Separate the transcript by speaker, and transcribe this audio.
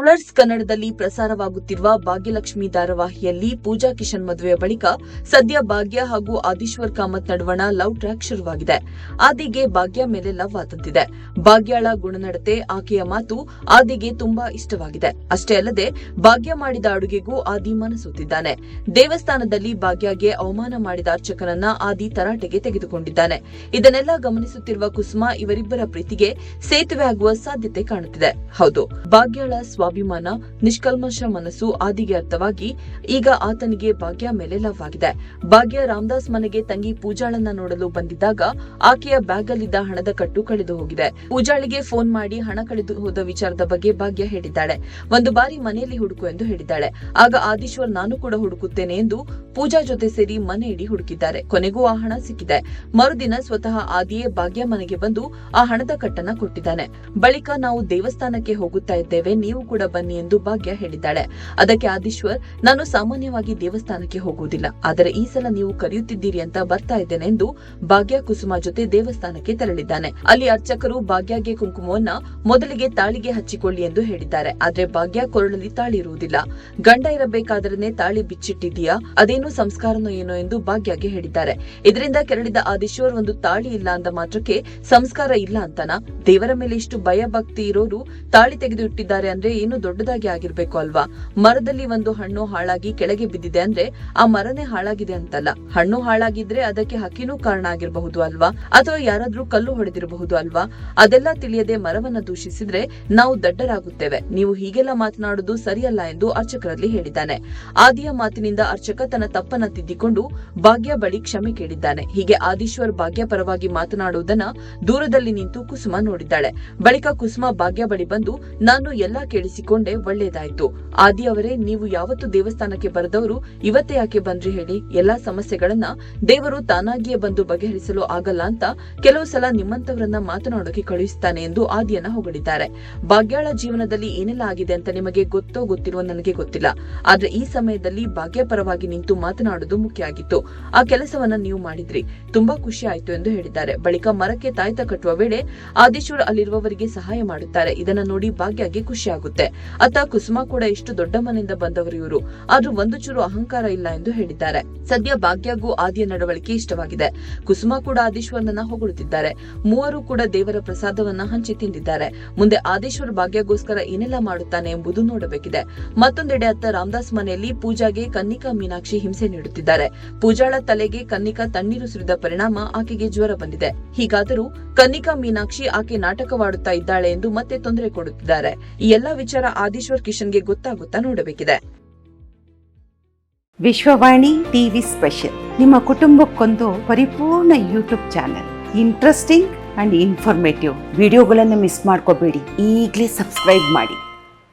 Speaker 1: Travellers ಕನ್ನಡದಲ್ಲಿ ಪ್ರಸಾರವಾಗುತ್ತಿರುವ ಭಾಗ್ಯಲಕ್ಷ್ಮಿ ಧಾರಾವಾಹಿಯಲ್ಲಿ ಪೂಜಾ ಕಿಶನ್ ಮದುವೆಯ ಬಳಿಕ ಸದ್ಯ ಭಾಗ್ಯ ಹಾಗೂ ಆದೀಶ್ವರ್ ಕಾಮತ್ ನಡುವಣ ಲವ್ ಟ್ರ್ಯಾಕ್ ಶುರುವಾಗಿದೆ. ಆದಿಗೆ ಭಾಗ್ಯ ಮೇಲೆ ಲವ್ ಆದಂತಿದೆ. ಭಾಗ್ಯಳ ಗುಣನಡತೆ, ಆಕೆಯ ಮಾತು ಆದಿಗೆ ತುಂಬಾ ಇಷ್ಟವಾಗಿದೆ. ಅಷ್ಟೇ ಅಲ್ಲದೆ ಭಾಗ್ಯ ಮಾಡಿದ ಅಡುಗೆಗೂ ಆದಿ ಮನಸೂತಿದ್ದಾನೆ. ದೇವಸ್ಥಾನದಲ್ಲಿ ಭಾಗ್ಯಗೆ ಅವಮಾನ ಮಾಡಿದ ಅರ್ಚಕನನ್ನ ಆದಿ ತರಾಟೆಗೆ ತೆಗೆದುಕೊಂಡಿದ್ದಾನೆ. ಇದನ್ನೆಲ್ಲ ಗಮನಿಸುತ್ತಿರುವ ಕುಸುಮಾ ಇವರಿಬ್ಬರ ಪ್ರೀತಿಗೆ ಸೇತುವೆ ಆಗುವ ಸಾಧ್ಯತೆ ಕಾಣುತ್ತಿದೆ. ಹೌದು, ಭಾಗ್ಯಳ ಸ್ವಾಭಿಮಾನ, ನಿಷ್ಕಲ್ಮಶ ಮನಸ್ಸು ಆದಿಗೆ ಅರ್ಥವಾಗಿ ಈಗ ಆತನಿಗೆ ಭಾಗ್ಯ ಮೇಲೆ ಲವ್ ಆಗಿದೆ. ಭಾಗ್ಯ ರಾಮದಾಸ್ ಮನೆಗೆ ತಂಗಿ ಪೂಜಾಳನ್ನ ನೋಡಲು ಬಂದಿದ್ದಾಗ ಆಕೆಯ ಬ್ಯಾಗ್ ಅಲ್ಲಿದ್ದ ಹಣದ ಕಟ್ಟು ಕಳೆದು ಹೋಗಿದೆ. ಪೂಜಾಳಿಗೆ ಫೋನ್ ಮಾಡಿ ಹಣ ಕಳೆದು ಹೋದ ವಿಚಾರದ ಬಗ್ಗೆ ಭಾಗ್ಯ ಹೇಳಿದ್ದಾಳೆ. ಒಂದು ಬಾರಿ ಮನೆಯಲ್ಲಿ ಹುಡುಕು ಎಂದು ಹೇಳಿದ್ದಾಳೆ. ಆಗ ಆದೀಶ್ವರ್ ನಾನು ಕೂಡ ಹುಡುಕುತ್ತೇನೆ ಎಂದು ಪೂಜಾ ಜೊತೆ ಸೇರಿ ಮನೆ ಇಡೀ ಹುಡುಕಿದ್ದಾರೆ. ಕೊನೆಗೂ ಆ ಹಣ ಸಿಕ್ಕಿದೆ. ಮರುದಿನ ಸ್ವತಃ ಆದಿಯೇ ಭಾಗ್ಯ ಮನೆಗೆ ಬಂದು ಆ ಹಣದ ಕಟ್ಟನ್ನ ಕೊಟ್ಟಿದ್ದಾನೆ. ಬಳಿಕ ನಾವು ದೇವಸ್ಥಾನಕ್ಕೆ ಹೋಗುತ್ತಾ ಇದ್ದೇವೆ, ನೀವು ಕೂಡ ಬನ್ನಿ ಎಂದು ಭಾಗ್ಯ ಹೇಳಿದ್ದಾಳೆ. ಅದಕ್ಕೆ ಆದೀಶ್ವರ್, ನಾನು ಸಾಮಾನ್ಯವಾಗಿ ದೇವಸ್ಥಾನಕ್ಕೆ ಹೋಗುವುದಿಲ್ಲ, ಆದರೆ ಈ ಸಲ ನೀವು ಕರೆಯುತ್ತಿದ್ದೀರಿ ಅಂತ ಬರ್ತಾ ಇದ್ದೇನೆ ಎಂದು ಭಾಗ್ಯ ಕುಸುಮ ಜೊತೆ ದೇವಸ್ಥಾನಕ್ಕೆ ತೆರಳಿದ್ದಾನೆ. ಅಲ್ಲಿ ಅರ್ಚಕರು ಭಾಗ್ಯಗೆ ಕುಂಕುಮವನ್ನ ಮೊದಲಿಗೆ ತಾಳಿಗೆ ಹಚ್ಚಿಕೊಳ್ಳಿ ಎಂದು ಹೇಳಿದ್ದಾರೆ. ಆದ್ರೆ ಭಾಗ್ಯ ಕೊರಳಲ್ಲಿ ತಾಳಿ ಇರುವುದಿಲ್ಲ. ಗಂಡ ಇರಬೇಕಾದ್ರೆ ತಾಳಿ ಬಿಚ್ಚಿಟ್ಟಿದೀಯಾ, ಅದೇನು ಸಂಸ್ಕಾರನೋ ಏನೋ ಎಂದು ಭಾಗ್ಯಗೆ ಹೇಳಿದ್ದಾರೆ. ಇದರಿಂದ ಕೆರಳಿದ ಆದೀಶ್ವರ್, ಒಂದು ತಾಳಿ ಇಲ್ಲ ಅಂದ ಮಾತ್ರಕ್ಕೆ ಸಂಸ್ಕಾರ ಇಲ್ಲ ಅಂತನ? ದೇವರ ಮೇಲೆ ಇಷ್ಟು ಭಯ ಭಕ್ತಿ ಇರೋರು ತಾಳಿ ತೆಗೆದು ಇಟ್ಟಿದ್ದಾರೆ ಅಂದ್ರೆ ಏನು ದೊಡ್ಡದಾಗಿ ಆಗಿರ್ಬೇಕು ಅಲ್ವಾ? ಮರದಲ್ಲಿ ಒಂದು ಹಣ್ಣು ಹಾಳಾಗಿ ಕೆಳಗೆ ಬಿದ್ದಿದೆ ಅಂದ್ರೆ ಆ ಮರನೇ ಹಾಳಾಗಿದೆ ಅಂತಲ್ಲ. ಹಣ್ಣು ಹಾಳಾಗಿದ್ರೆ ಅದಕ್ಕೆ ಹಕ್ಕಿನೂ ಕಾರಣ ಆಗಿರಬಹುದು ಅಲ್ವಾ? ಅಥವಾ ಯಾರಾದ್ರೂ ಕಲ್ಲು ಹೊಡೆದಿರಬಹುದು ಅಲ್ವಾ? ಅದೆಲ್ಲ ತಿಳಿಯದೆ ಮರವನ್ನ ದೂಷಿಸಿದ್ರೆ ನಾವು ದಡ್ಡರಾಗುತ್ತೇವೆ. ನೀವು ಹೀಗೆಲ್ಲ ಮಾತನಾಡುವುದು ಸರಿಯಲ್ಲ ಎಂದು ಅರ್ಚಕರಲ್ಲಿ ಹೇಳಿದ್ದಾನೆ. ಆದಿಯ ಮಾತಿನಿಂದ ಅರ್ಚಕ ತನ್ನ ತಪ್ಪನ್ನ ತಿದ್ದಿಕೊಂಡು ಭಾಗ್ಯ ಬಳಿ ಕ್ಷಮೆ ಕೇಳಿದ್ದಾನೆ. ಹೀಗೆ ಆದೀಶ್ವರ್ ಭಾಗ್ಯ ಪರವಾಗಿ ಮಾತನಾಡುವುದನ್ನ ದೂರದಲ್ಲಿ ನಿಂತು ಕುಸುಮ ನೋಡಿದ್ದಾಳೆ. ಬಳಿಕ ಕುಸುಮ ಭಾಗ್ಯ ಬಳಿ ಬಂದು, ನಾನು ಎಲ್ಲಾ ಕೇಳಿಸಿಕೊಂಡೆ, ಒಳ್ಳೇದಾಯ್ತು. ಆದಿ ಅವರೇ, ನೀವು ಯಾವತ್ತು ದೇವಸ್ಥಾನಕ್ಕೆ ಬರೆದವರು ಇವತ್ತೇ ಯಾಕೆ ಬಂದ್ರಿ ಹೇಳಿ? ಎಲ್ಲಾ ಸಮಸ್ಯೆಗಳನ್ನ ದೇವರು ತಾನಾಗಿಯೇ ಬಂದು ಬಗೆಹರಿಸಲು ಆಗಲ್ಲ ಅಂತ ಕೆಲವು ಸಲ ನಿಮ್ಮಂತವರನ್ನ ಮಾತನಾಡೋಕೆ ಕಳುಹಿಸ್ತಾನೆ ಎಂದು ಆದಿಯನ್ನ ಹೊಗಳಿದ್ದಾರೆ. ಭಾಗ್ಯಳ ಜೀವನದಲ್ಲಿ ಏನೆಲ್ಲ ಆಗಿದೆ ಅಂತ ನಿಮಗೆ ಗೊತ್ತೋ ಗೊತ್ತಿರುವ ನನಗೆ ಗೊತ್ತಿಲ್ಲ, ಆದ್ರೆ ಈ ಸಮಯದಲ್ಲಿ ಭಾಗ್ಯ ಪರವಾಗಿ ನಿಂತು ಮಾತನಾಡುವುದು ಮುಖ್ಯ ಆಗಿತ್ತು. ಆ ಕೆಲಸವನ್ನ ನೀವು ಮಾಡಿದ್ರಿ, ತುಂಬಾ ಖುಷಿ ಆಯ್ತು ಎಂದು ಹೇಳಿದ್ದಾರೆ. ಬಳಿಕ ಮರಕ್ಕೆ ತಾಯ್ತ ಕಟ್ಟುವ ವೇಳೆ ಆದೀಶ್ವರ್ ಅಲ್ಲಿರುವವರಿಗೆ ಸಹಾಯ ಮಾಡುತ್ತಾರೆ. ಇದನ್ನ ನೋಡಿ ಭಾಗ್ಯಗೆ ಖುಷಿ ಆಗುತ್ತೆ. ಅತ್ತ ಕುಸುಮ ಕೂಡ ಇಷ್ಟು ದೊಡ್ಡ ಮನೆಯಿಂದ ಬಂದವರು ಇವರು, ಆದ್ರೂ ಒಂದು ಚೂರು ಅಹಂಕಾರ ಇಲ್ಲ ಎಂದು ಹೇಳಿದ್ದಾರೆ. ಸದ್ಯ ಭಾಗ್ಯಗೂ ಆದಿಯ ನಡವಳಿಕೆ ಇಷ್ಟವಾಗಿದೆ. ಕುಸುಮ ಕೂಡ ಆದೀಶ್ವರನನ್ನ ಹೊಗಳುತ್ತಿದ್ದಾರೆ. ಮೂವರು ಕೂಡ ದೇವರ ಪ್ರಸಾದವನ್ನ ಹಂಚಿ ತಿಂದಿದ್ದಾರೆ. ಮುಂದೆ ಆದೀಶ್ವರ್ ಭಾಗ್ಯಗೋಸ್ಕರ ಏನೆಲ್ಲ ಮಾಡುತ್ತಾನೆ ಎಂಬುದು ನೋಡಬೇಕಿದೆ. ಮತ್ತೊಂದೆಡೆ ಅತ್ತ ರಾಮದಾಸ್ ಮನೆಯಲ್ಲಿ ಪೂಜಾಗೆ ಕನ್ನಿಕಾ ಮೀನಾಕ್ಷಿ ಹಿಂಸೆ ನೀಡುತ್ತಿದ್ದಾರೆ. ಪೂಜಾಳ ತಲೆಗೆ ಕನ್ನಿಕಾ ತಣ್ಣೀರು ಸುರಿದ ಪರಿಣಾಮ ಆಕೆಗೆ ಜ್ವರ ಬಂದಿದೆ. ಹೀಗಾದರೂ ಕನ್ನಿಕಾ ಮೀನಾಕ್ಷಿ ಆಕೆ ನಾಟಕವಾಡುತ್ತಾ ಇದ್ದಾಳೆ ಎಂದು ಮತ್ತೆ ತೊಂದರೆ ಕೊಡುತ್ತಿದ್ದಾರೆ. ಈ ಎಲ್ಲಾ ವಿಚಾರ ಆದೀಶ್ವರ್ ಕಿಶನ್ಗೆ ಗೊತ್ತಾಗುತ್ತಾ ನೋಡಬೇಕಿದೆ.
Speaker 2: ವಿಶ್ವವಾಣಿ ಟಿವಿ ಸ್ಪೆಷಲ್ ನಿಮ್ಮ ಕುಟುಂಬಕ್ಕೊಂದು ಪರಿಪೂರ್ಣ YouTube channel. Interesting and informative ವಿಡಿಯೋಗಳನ್ನು ಮಿಸ್ ಮಾಡ್ಕೋಬೇಡಿ. ಈಗಲೇ ಸಬ್ಸ್ಕ್ರೈಬ್ ಮಾಡಿ.